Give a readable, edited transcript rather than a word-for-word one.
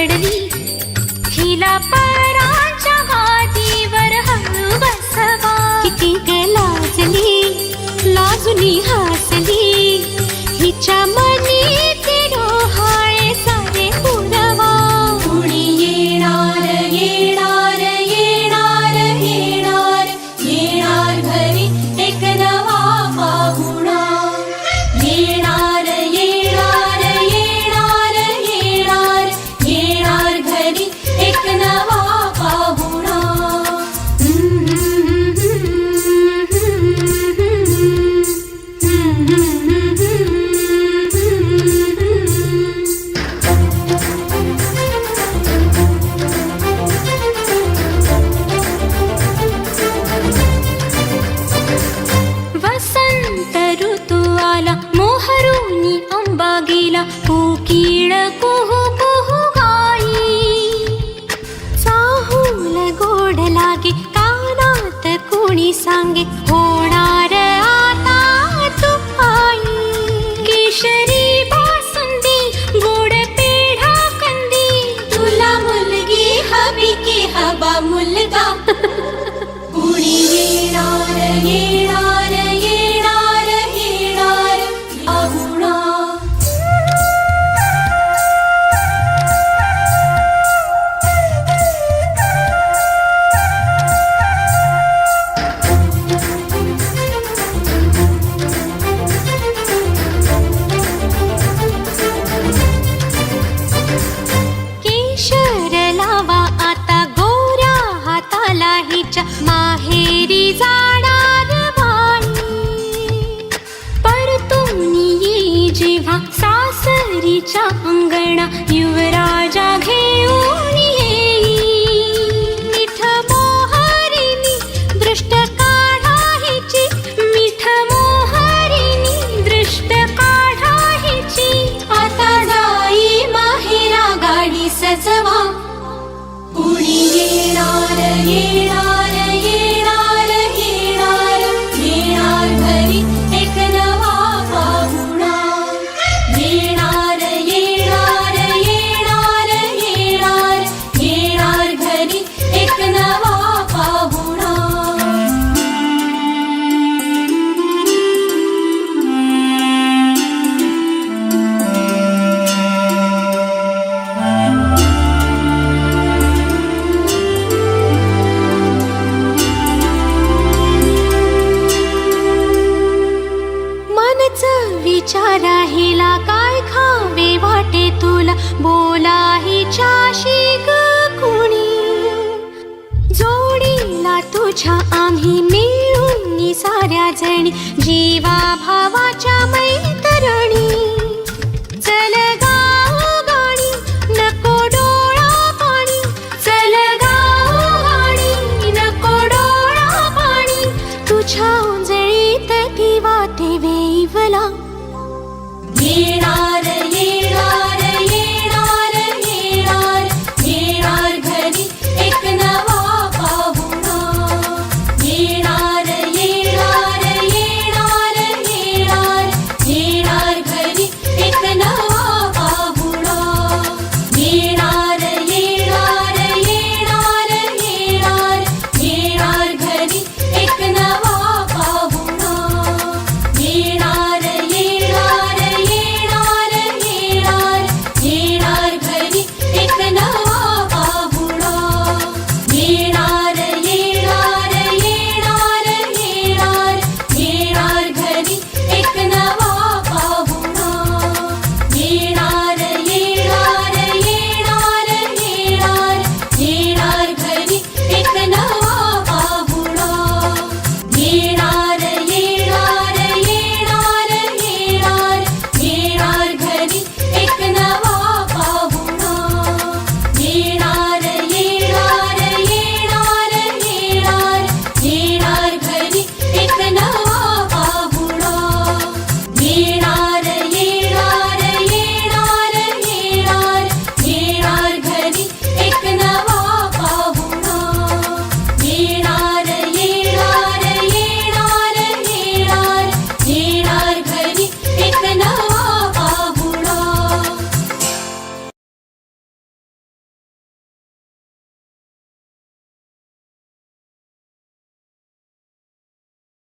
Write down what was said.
दडली, हिला पराच्या गादीवर हळू बसवा. किती ग लाजली, लाजुनी हसली, हिच्या मनी ते डोहाळे सारे पुरवा. कुणी येणार येणार येणार येणार येणार घरी एक नवा पाहुणा. येणार येणार येणार येणार येणार घरी एक नवा पाहुणा. वसंत ऋतू आला, मोहरुनी आंबा गेला, कोकिळ कुहू कुहू गाई. चाहूल गोड लागे, कानात कोणी सांगे, होणार आता तू आई. केशरी बासुंदी, गोड पेढा कंदी, तुला मुलगी हवी की हवा मुलगा. कुणी येणार येणार येणार येणार पाहुणा. केशर लावा आता गोऱ्या हाताला हिच्या, माहेरी जाणार बाई. परतून येई जेव्हा सासरीच्या अंगणा, युवराजा घेऊन येई. मिठ मोहरिनी दृष्ट काढा हिची, मिठ मोहरिनी दृष्ट काढा हिची. आता जाई माहेरा गाडी सजवा. कुणी येणार येणार येणार येणार येणार घरी एक नवा पाहुणा. येणार येणार येणार येणार येणार घरी एक नवा पाहुणा. मनच विचारा हिला, काय खावे वाटे तुला, बोला हिच्याशी ग कुणी. जोडीला तुझ्या आम्ही मिळून साऱ्या जणी, जीवा भावाच्या मैत्रिणी.